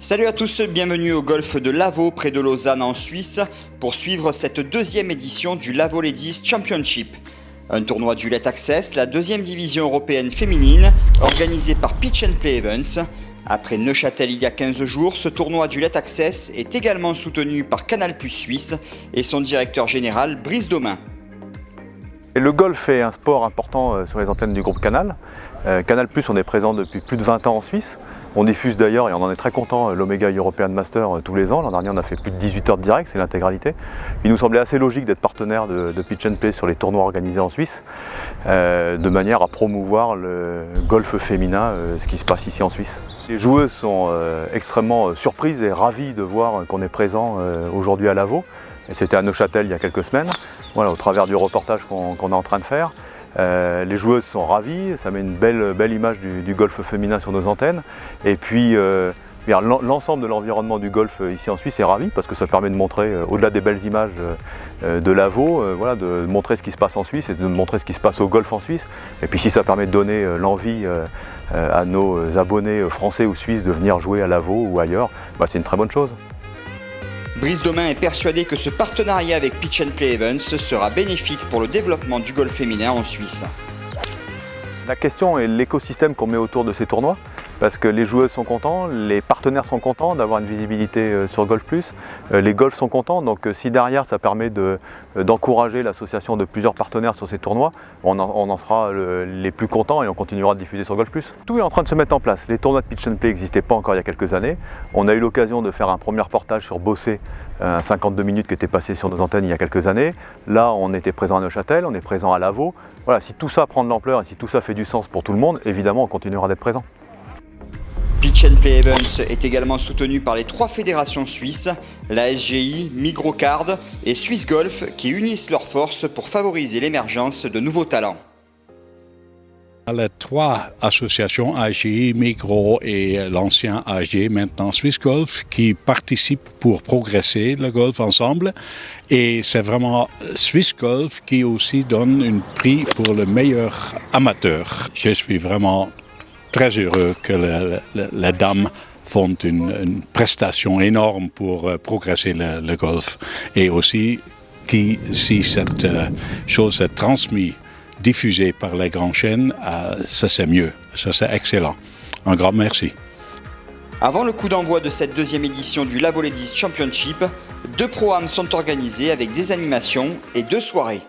Salut à tous, bienvenue au golfe de Lavaux près de Lausanne en Suisse pour suivre cette deuxième édition du Lavaux Ladies Championship. Un tournoi du Let Access, la deuxième division européenne féminine, organisé par Pitch and Play Events. Après Neuchâtel il y a 15 jours, ce tournoi du Let Access est également soutenu par Canal+ Suisse et son directeur général Brice Domain. Et le golf est un sport important sur les antennes du groupe Canal. Canal+, on est présent depuis plus de 20 ans en Suisse. On diffuse d'ailleurs, et on en est très content, l'Omega European Master tous les ans. L'an dernier, on a fait plus de 18 heures de direct, c'est l'intégralité. Il nous semblait assez logique d'être partenaire de Pitch and Play sur les tournois organisés en Suisse, de manière à promouvoir le golf féminin, ce qui se passe ici en Suisse. Les joueuses sont extrêmement surprises et ravies de voir qu'on est présent aujourd'hui à Lavaux. Et c'était à Neuchâtel il y a quelques semaines, voilà, au travers du reportage qu'on est en train de faire. Les joueuses sont ravies, ça met une belle image du golf féminin sur nos antennes. Et puis l'ensemble de l'environnement du golf ici en Suisse est ravi parce que ça permet de montrer, au-delà des belles images de Lavaux, voilà, de montrer ce qui se passe en Suisse et de montrer ce qui se passe au golf en Suisse. Et puis si ça permet de donner l'envie à nos abonnés français ou suisses de venir jouer à Lavaux ou ailleurs, bah, c'est une très bonne chose. Brice Domain est persuadé que ce partenariat avec Pitch and Play Events sera bénéfique pour le développement du golf féminin en Suisse. La question est l'écosystème qu'on met autour de ces tournois, parce que les joueuses sont contents, les partenaires sont contents d'avoir une visibilité sur Golf+, les golfs sont contents, donc si derrière ça permet d'encourager l'association de plusieurs partenaires sur ces tournois, on en sera les plus contents et on continuera de diffuser sur Golf+. Tout est en train de se mettre en place. Les tournois de Pitch and Play n'existaient pas encore il y a quelques années. On a eu l'occasion de faire un premier reportage sur Bossé, un 52 minutes qui était passé sur nos antennes il y a quelques années. Là, on était présent à Neuchâtel, on est présent à Lavaux. Voilà, si tout ça prend de l'ampleur et si tout ça fait du sens pour tout le monde, évidemment, on continuera d'être présent. Pitch and Play Events est également soutenu par les 3 fédérations suisses, la SGI, Migrocard et Swiss Golf, qui unissent leurs forces pour favoriser l'émergence de nouveaux talents. Les 3 associations, AGI, Migros et l'ancien AG, maintenant Swiss Golf, qui participent pour progresser le golf ensemble. Et c'est vraiment Swiss Golf qui aussi donne un prix pour le meilleur amateur. Je suis vraiment très heureux que les dames font une prestation énorme pour progresser le golf. Et aussi, si cette chose est transmise, diffusée par les grandes chaînes, ça c'est mieux, ça c'est excellent. Un grand merci. Avant le coup d'envoi de cette deuxième édition du Lavaux Ladies Championship, 2 pro-am sont organisés avec des animations et 2 soirées.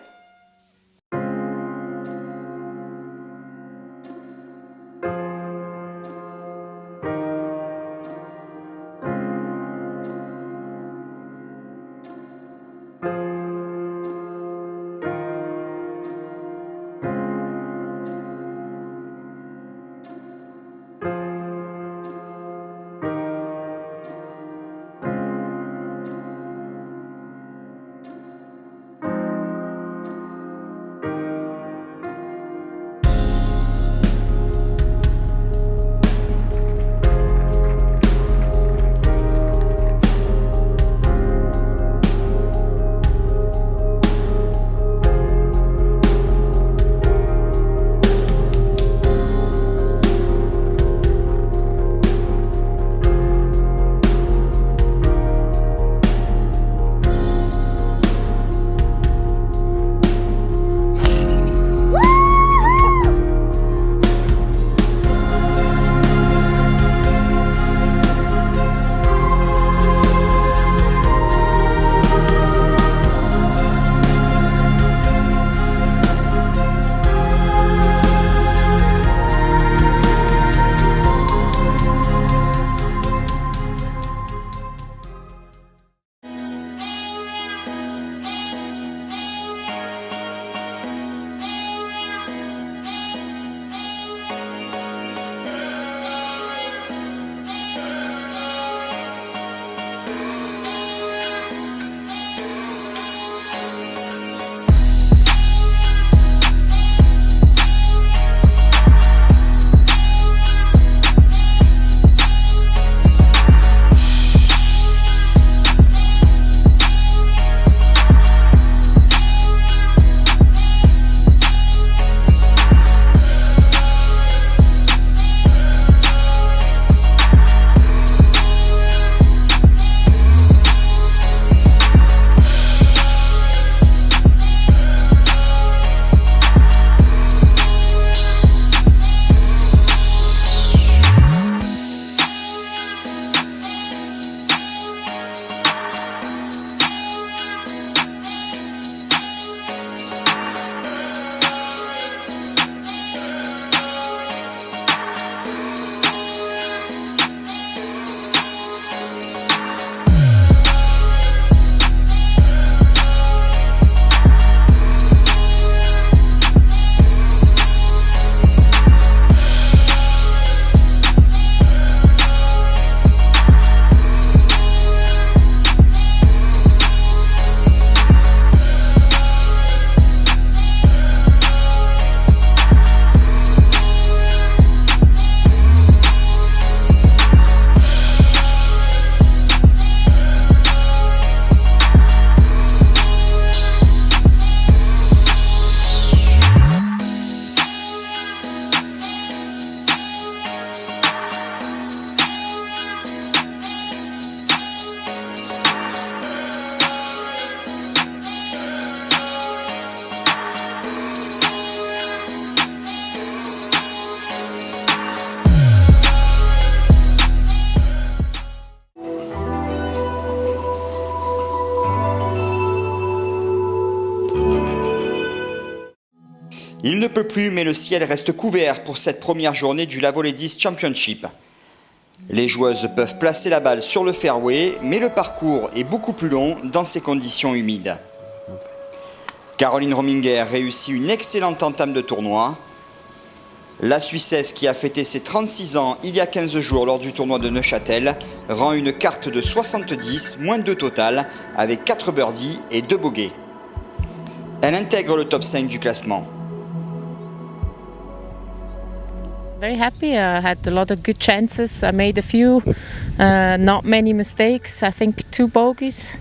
Il ne peut plus, mais le ciel reste couvert pour cette première journée du Lavoledis Championship. Les joueuses peuvent placer la balle sur le fairway, mais le parcours est beaucoup plus long dans ces conditions humides. Caroline Rominger réussit une excellente entame de tournoi. La Suissesse, qui a fêté ses 36 ans il y a 15 jours lors du tournoi de Neuchâtel, rend une carte de 70, moins 2 total, avec 4 birdies et 2 bogeys. Elle intègre le top 5 du classement. Very happy. I had a lot of good chances. I made a few, not many mistakes. I think 2 bogeys.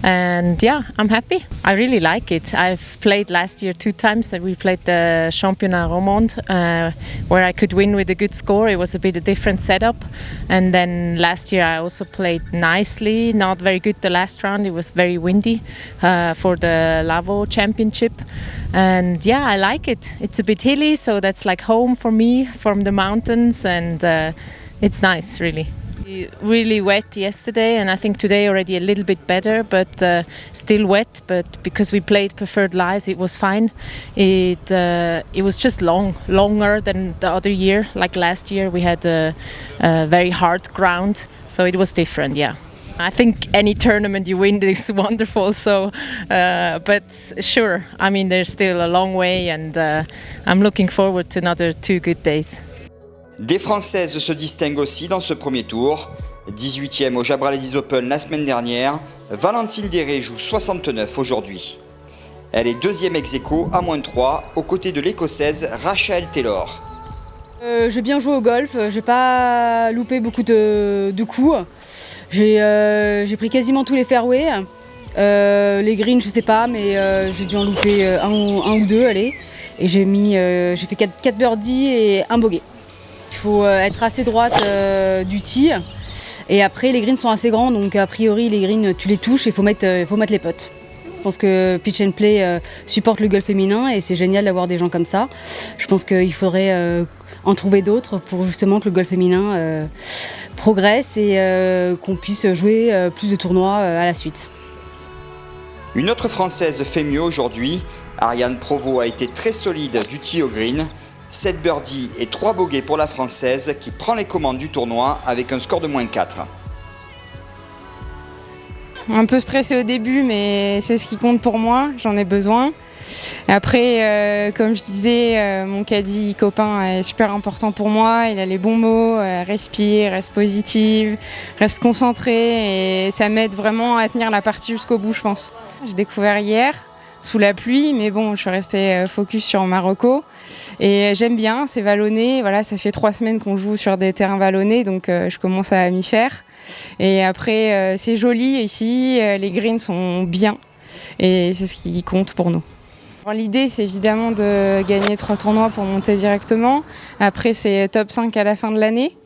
And yeah, I'm happy. I really like it. I've played last year 2 times. We played the Championnat Romand, where I could win with a good score. It was a bit a different setup. And then last year I also played nicely. Not very good the last round. It was very windy for the Lavo Championship. And yeah, I like it. It's a bit hilly, so that's like home for me from the mountains, and it's nice, really. Really wet yesterday, and I think today already a little bit better, but still wet. But because we played preferred lies, it was fine. It was just longer than the other year. Like last year, we had a very hard ground, so it was different. Yeah. I think any tournament you win is wonderful. So, but sure, I mean there's still a long way, and I'm looking forward to another 2 good days. Des Françaises se distinguent aussi dans ce premier tour. 18e au Jabraledis Open la semaine dernière, Valentine Déré joue 69 aujourd'hui. Elle est 2e ex-aequo à -3 aux côtés de l'Écossaise Rachel Taylor. J'ai bien joué au golf, j'ai pas loupé beaucoup de coups. J'ai pris quasiment tous les fairways. Les greens, je sais pas, mais j'ai dû en louper un ou deux, allez. Et j'ai fait 4 birdies et 1 bogey. Il faut être assez droite du tee. Et après, les greens sont assez grands, donc a priori, les greens, tu les touches et il faut mettre les putts. Je pense que Pitch and Play supporte le golf féminin et c'est génial d'avoir des gens comme ça. Je pense qu'il faudrait en trouver d'autres pour justement que le golf féminin progresse et qu'on puisse jouer plus de tournois à la suite. Une autre Française fait mieux aujourd'hui. Ariane Provost a été très solide du tee au green. 7 birdies et 3 bogeys pour la Française qui prend les commandes du tournoi avec un score de -4. Un peu stressée au début, mais c'est ce qui compte pour moi, j'en ai besoin. Après, comme je disais, mon caddie copain est super important pour moi, il a les bons mots, respire, reste positive, reste concentrée et ça m'aide vraiment à tenir la partie jusqu'au bout, je pense. J'ai découvert hier, sous la pluie, mais bon, je suis restée focus sur Marocco. Et j'aime bien, c'est vallonné, voilà, ça fait 3 semaines qu'on joue sur des terrains vallonnés, donc je commence à m'y faire. Et après, c'est joli ici, les greens sont bien, et c'est ce qui compte pour nous. L'idée, c'est évidemment de gagner 3 tournois pour monter directement. Après, c'est top 5 à la fin de l'année,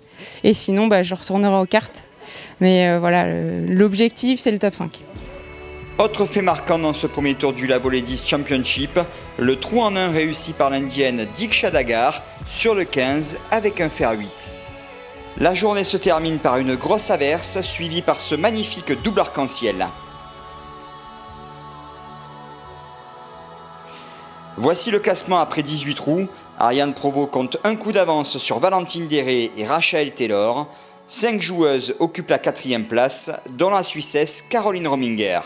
et sinon, je retournerai aux cartes. Mais voilà, l'objectif, c'est le top 5. Autre fait marquant dans ce premier tour du Lavoledis Championship, le trou en 1 réussi par l'Indienne Diksha Dagar sur le 15 avec un fer 8. La journée se termine par une grosse averse suivie par ce magnifique double arc-en-ciel. Voici le classement après 18 trous. Ariane Provost compte un coup d'avance sur Valentine Déré et Rachel Taylor. 5 joueuses occupent la 4e place, dont la Suissesse Caroline Rominger.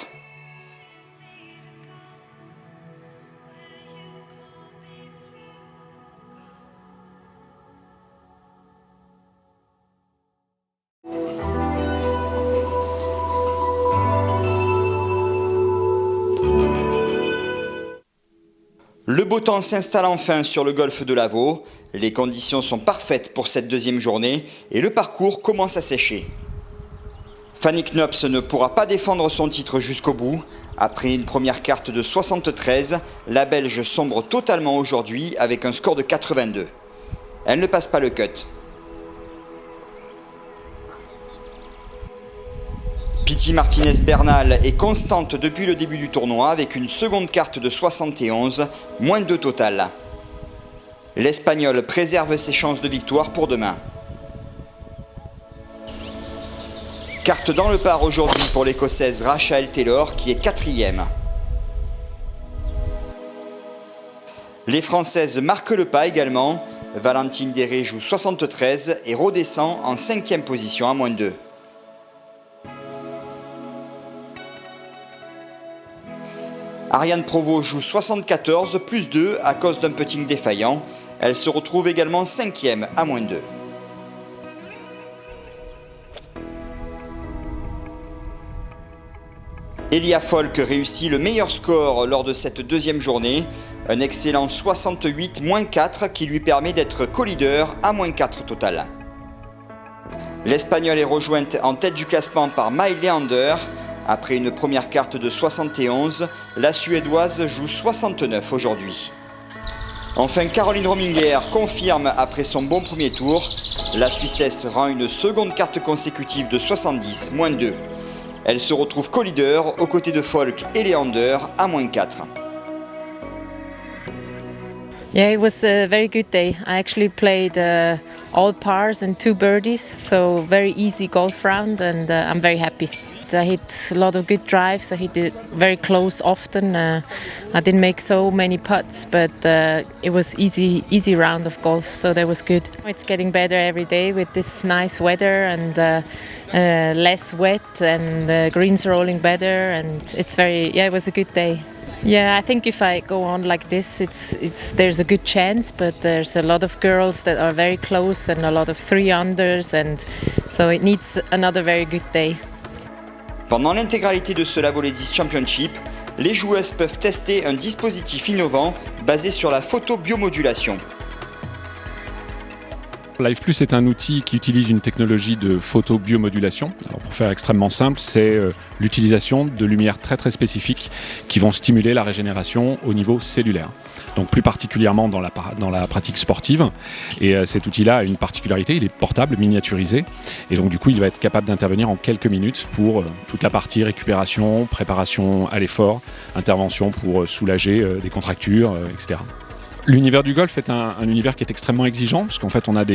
Le beau temps s'installe enfin sur le golfe de Lavaux. Les conditions sont parfaites pour cette 2e journée et le parcours commence à sécher. Fanny Knops ne pourra pas défendre son titre jusqu'au bout. Après une première carte de 73, la Belge sombre totalement aujourd'hui avec un score de 82. Elle ne passe pas le cut. Pity Martinez-Bernal est constante depuis le début du tournoi avec une seconde carte de 71, moins 2 total. L'Espagnol préserve ses chances de victoire pour demain. Carte dans le par aujourd'hui pour l'Écossaise Rachel Taylor qui est 4e. Les Françaises marquent le pas également. Valentine Déré joue 73 et redescend en 5e position à -2. Ariane Provost joue 74 plus 2 à cause d'un putting défaillant. Elle se retrouve également 5e à -2. Elia Folk réussit le meilleur score lors de cette deuxième journée, un excellent 68-4 qui lui permet d'être co-leader à -4 total. L'Espagnole est rejointe en tête du classement par Mai Leander. Après une première carte de 71, la Suédoise joue 69 aujourd'hui. Enfin, Caroline Rominger confirme après son bon premier tour. La Suissesse rend une seconde carte consécutive de 70, -2. Elle se retrouve co-leader aux côtés de Folk et Leander à -4. Yeah, it was a very good day. I actually played all pars and 2 birdies, so very easy golf round, and I'm very happy. I hit a lot of good drives. I hit it very close often. I didn't make so many putts, but it was easy round of golf, so that was good. It's getting better every day with this nice weather and less wet, and the greens rolling better, and it was a good day. Yeah, I think if I go on like this, there's a good chance, but there's a lot of girls that are very close and a lot of 3-unders, and so it needs another very good day. Pendant l'intégralité de ce Lavaux Ladies Championship, les joueuses peuvent tester un dispositif innovant basé sur la photobiomodulation. Live Plus est un outil qui utilise une technologie de photobiomodulation. Alors pour faire extrêmement simple, c'est l'utilisation de lumières très très spécifiques qui vont stimuler la régénération au niveau cellulaire. Donc plus particulièrement dans la pratique sportive. Et cet outil-là a une particularité, il est portable, miniaturisé. Et donc du coup, il va être capable d'intervenir en quelques minutes pour toute la partie récupération, préparation à l'effort, intervention pour soulager des contractures, etc. L'univers du golf est un univers qui est extrêmement exigeant, parce qu'en fait on a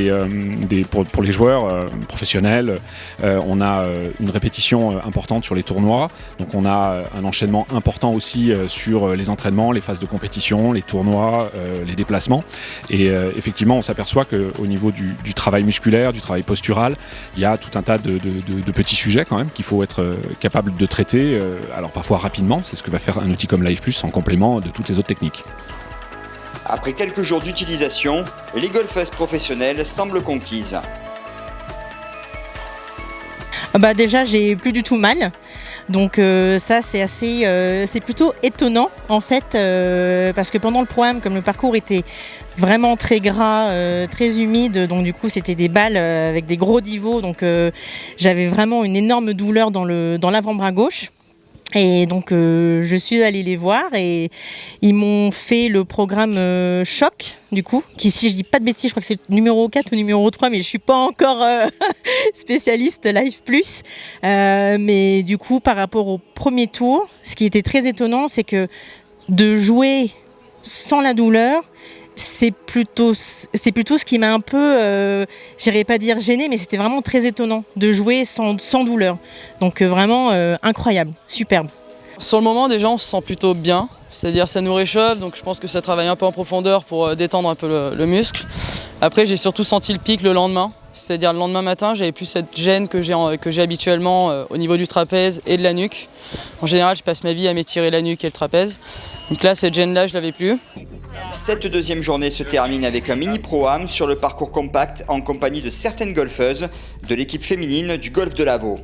pour les joueurs professionnels, on a une répétition importante sur les tournois, donc on a un enchaînement important aussi sur les entraînements, les phases de compétition, les tournois, les déplacements, et effectivement on s'aperçoit qu'au niveau du travail musculaire, du travail postural, il y a tout un tas de petits sujets quand même qu'il faut être capable de traiter, alors parfois rapidement, c'est ce que va faire un outil comme Live Plus en complément de toutes les autres techniques. Après quelques jours d'utilisation, les golfeuses professionnelles semblent conquises. Déjà, j'ai plus du tout mal. Donc ça, c'est plutôt étonnant en fait, parce que pendant le programme, comme le parcours était vraiment très gras, très humide, donc du coup c'était des balles avec des gros divots, donc j'avais vraiment une énorme douleur dans l'avant-bras gauche. Et donc je suis allée les voir et ils m'ont fait le programme Choc du coup, qui, si je dis pas de bêtises, je crois que c'est le numéro 4 ou numéro 3, mais je suis pas encore spécialiste Live Plus, mais du coup par rapport au premier tour, ce qui était très étonnant, c'est que de jouer sans la douleur, c'est plutôt ce qui m'a un peu, j'irais pas dire gêné, mais c'était vraiment très étonnant de jouer sans douleur. Donc vraiment incroyable, superbe. Sur le moment, déjà, on se sent plutôt bien. C'est-à-dire ça nous réchauffe, donc je pense que ça travaille un peu en profondeur pour détendre un peu le muscle. Après, j'ai surtout senti le pic le lendemain. C'est-à-dire le lendemain matin, j'avais plus cette gêne que j'ai habituellement au niveau du trapèze et de la nuque. En général, je passe ma vie à m'étirer la nuque et le trapèze. Donc là, cette gêne-là, je l'avais plus. Cette deuxième journée se termine avec un mini pro-am sur le parcours compact en compagnie de certaines golfeuses de l'équipe féminine du golf de Lavaux.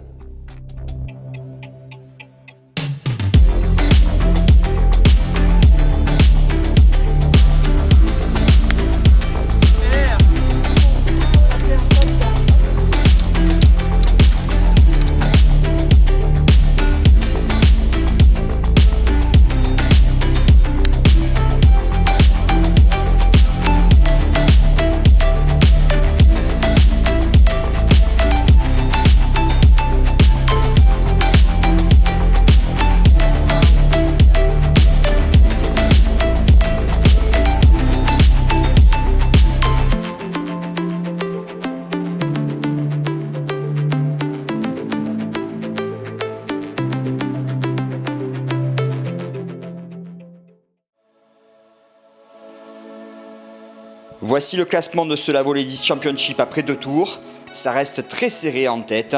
Voici le classement de ce Lavaux Ladies Championship après 2 tours. Ça reste très serré en tête.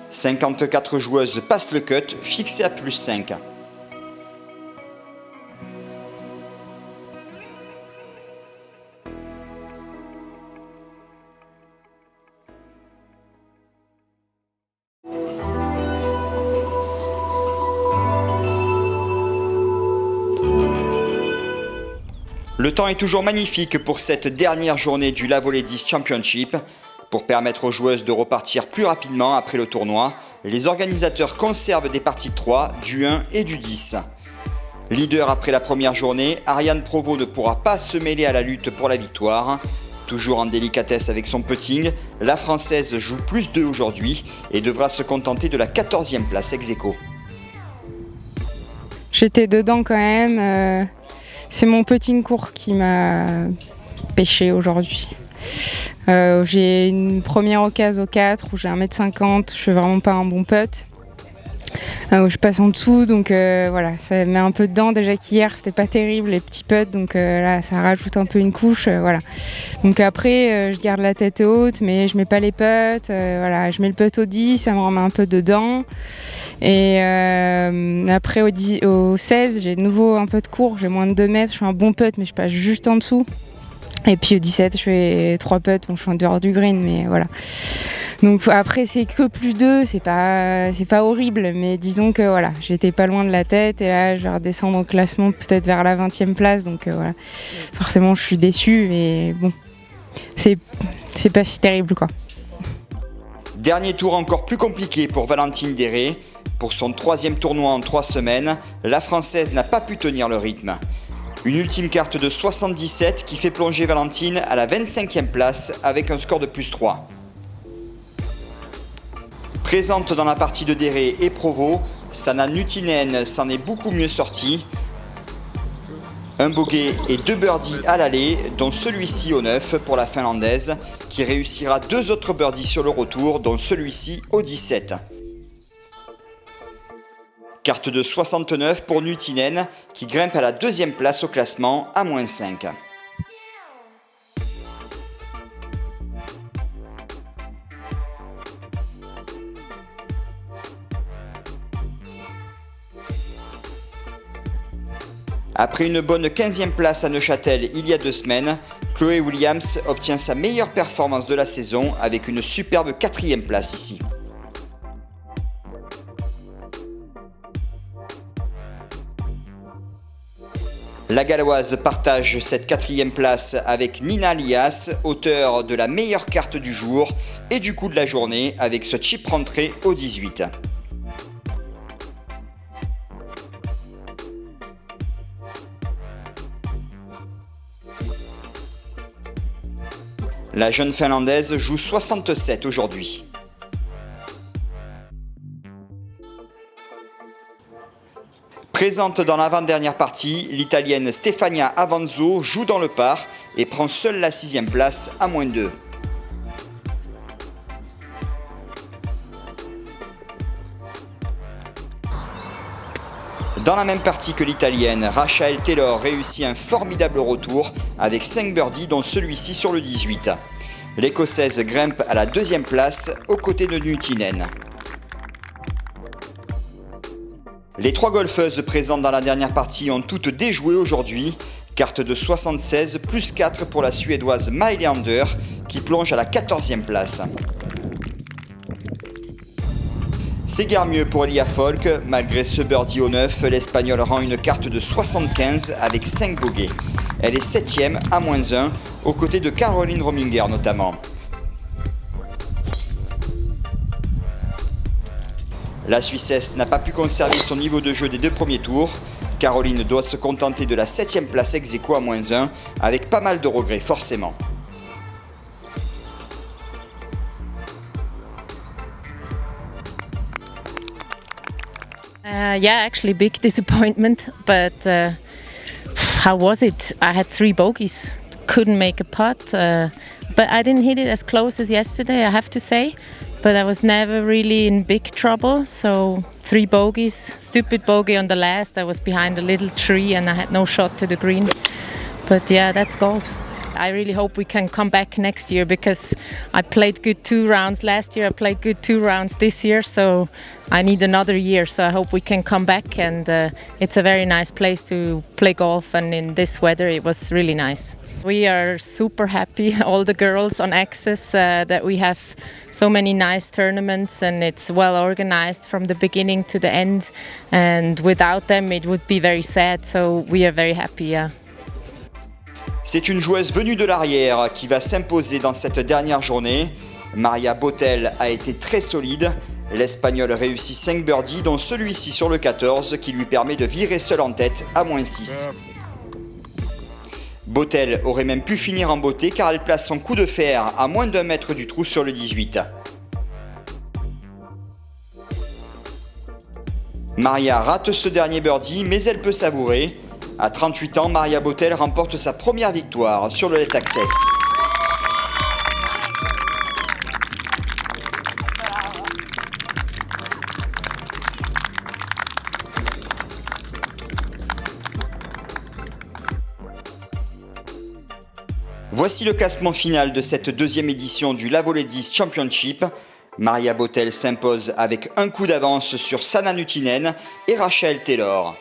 54 joueuses passent le cut, fixé à plus 5. Le temps est toujours magnifique pour cette dernière journée du Lavaux Ladies Championship. Pour permettre aux joueuses de repartir plus rapidement après le tournoi, les organisateurs conservent des parties de 3, du 1 et du 10. Leader après la première journée, Ariane Provost ne pourra pas se mêler à la lutte pour la victoire. Toujours en délicatesse avec son putting, la Française joue plus 2 aujourd'hui et devra se contenter de la 14e place ex-aequo. J'étais dedans quand même. C'est mon putting court qui m'a pêché aujourd'hui. J'ai une première occasion au 4 où j'ai 1m50, je fais vraiment pas un bon putt. Où je passe en dessous, donc voilà, ça met un peu dedans. Déjà qu'hier c'était pas terrible les petits putts, donc là ça rajoute un peu une couche. Voilà. Donc après je garde la tête haute, mais je mets pas les putts. Voilà, je mets le putt au 10, ça me remet un peu dedans. Et après au 16, j'ai de nouveau un peu de court, j'ai moins de 2 mètres, je fais un bon putt, mais je passe juste en dessous. Et puis au 17, je fais 3 putts, bon, je suis en dehors du green, mais voilà. Donc après, c'est que plus 2, c'est pas horrible, mais disons que voilà, j'étais pas loin de la tête, et là, je vais redescendre au classement peut-être vers la 20e place, donc voilà. Forcément, je suis déçue, mais bon, c'est pas si terrible, quoi. Dernier tour encore plus compliqué pour Valentine Déré. Pour son 3e tournoi en 3 semaines, la Française n'a pas pu tenir le rythme. Une ultime carte de 77 qui fait plonger Valentine à la 25e place avec un score de plus 3. Présente dans la partie de Déré et Provost, Sanna Nuttinen s'en est beaucoup mieux sortie. Un bogey et 2 birdies à l'aller, dont celui-ci au 9 pour la Finlandaise, qui réussira 2 autres birdies sur le retour, dont celui-ci au 17. Carte de 69 pour Nuttinen, qui grimpe à la 2e place au classement à moins 5. Après une bonne 15e place à Neuchâtel il y a 2 semaines, Chloé Williams obtient sa meilleure performance de la saison avec une superbe 4e place ici. La Galloise partage cette 4e place avec Nina Lias, auteure de la meilleure carte du jour et du coup de la journée avec ce chip rentré au 18. La jeune Finlandaise joue 67 aujourd'hui. Présente dans l'avant-dernière partie, l'Italienne Stefania Avanzo joue dans le par et prend seule la 6e place à moins 2. Dans la même partie que l'Italienne, Rachel Taylor réussit un formidable retour avec 5 birdies dont celui-ci sur le 18. L'Écossaise grimpe à la 2e place aux côtés de Nuttinen. Les 3 golfeuses présentes dans la dernière partie ont toutes déjoué aujourd'hui. Carte de 76 plus 4 pour la Suédoise Mai Leander qui plonge à la 14e place. C'est guère mieux pour Elia Folk. Malgré ce birdie au 9, l'Espagnole rend une carte de 75 avec 5 bogeys. Elle est 7e à moins 1, aux côtés de Caroline Rominger notamment. La Suissesse n'a pas pu conserver son niveau de jeu des 2 premiers tours. Caroline doit se contenter de la 7e place ex-aequo à moins 1, avec pas mal de regrets forcément. Yeah, actually big disappointment, but how was it? I had 3 bogeys, couldn't make a putt, but I didn't hit it as close as yesterday, I have to say. But I was never really in big trouble, so 3 bogeys, stupid bogey on the last, I was behind a little tree and I had no shot to the green. But yeah, that's golf. I really hope we can come back next year because I played good 2 rounds last year, I played good 2 rounds this year, so I need another year, so I hope we can come back, and it's a very nice place to play golf, and in this weather it was really nice. We are super happy, all the girls on Access, that we have so many nice tournaments and it's well organized from the beginning to the end, and without them it would be very sad, so we are very happy, yeah. C'est une joueuse venue de l'arrière qui va s'imposer dans cette dernière journée. Maria Botel a été très solide. L'Espagnole réussit 5 birdies, dont celui-ci sur le 14 qui lui permet de virer seule en tête à -6. Botel aurait même pu finir en beauté car elle place son coup de fer à moins d'1 mètre du trou sur le 18. Maria rate ce dernier birdie, mais elle peut savourer. À 38 ans, Maria Botel remporte sa première victoire sur le Let Access. Voici le classement final de cette deuxième édition du Lavoledis Championship. Maria Botel s'impose avec un coup d'avance sur Sanna Nutinen et Rachel Taylor.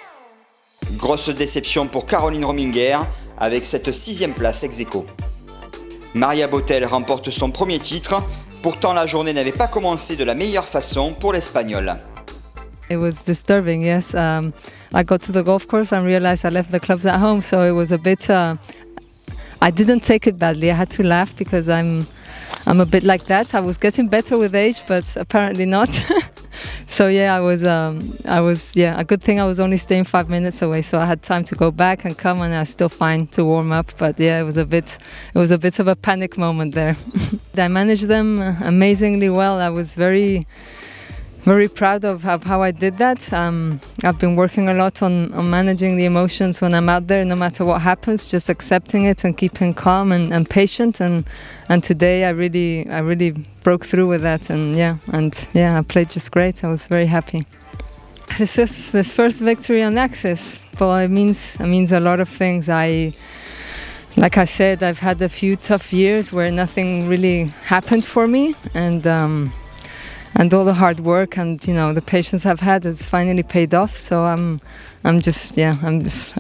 Grosse déception pour Caroline Rominger avec cette 6e place ex-aequo. Maria Botel remporte son premier titre, pourtant la journée n'avait pas commencé de la meilleure façon pour l'Espagnole. It was disturbing, yes. I got to the golf course and realized I left the clubs at home, so it was a bit... I didn't take it badly. I had to laugh because I'm a bit like that. I was getting better with age, but apparently not. So yeah, I was a good thing I was only staying 5 minutes away, so I had time to go back and come, and I was still fine to warm up. But yeah, it was a bit of a panic moment there. I managed them amazingly well. I was very proud of how I did that. I've been working a lot on managing the emotions when I'm out there, no matter what happens, just accepting it and keeping calm and patient. And today I really broke through with that. And I played just great. I was very happy. This first victory on Access, well, it means a lot of things. Like I said, I've had a few tough years where nothing really happened for me, and all the hard work and the patience I've had has finally paid off. So I'm just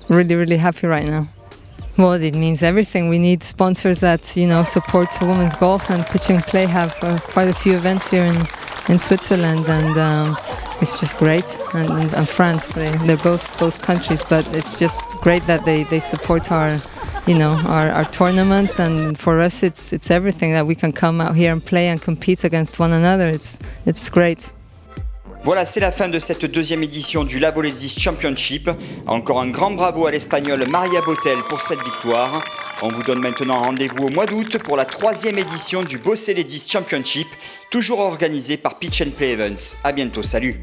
really happy right now. Well, it means everything. We need sponsors that support women's golf, and Pitch and Play have quite a few events here in Switzerland, and it's just great. And France, they're both countries, but it's just great that they support our tournaments, and for us it's everything that we can come out here and play and compete against one another. It's great. Voilà, c'est la fin de cette deuxième édition du Lavoledis Championship. Encore un grand bravo à l'Espagnole Maria Botel pour cette victoire. On vous donne maintenant rendez-vous au mois d'août pour la 3e édition du Bosseledis Championship, toujours organisé par Pitch and Play Events. À bientôt, salut.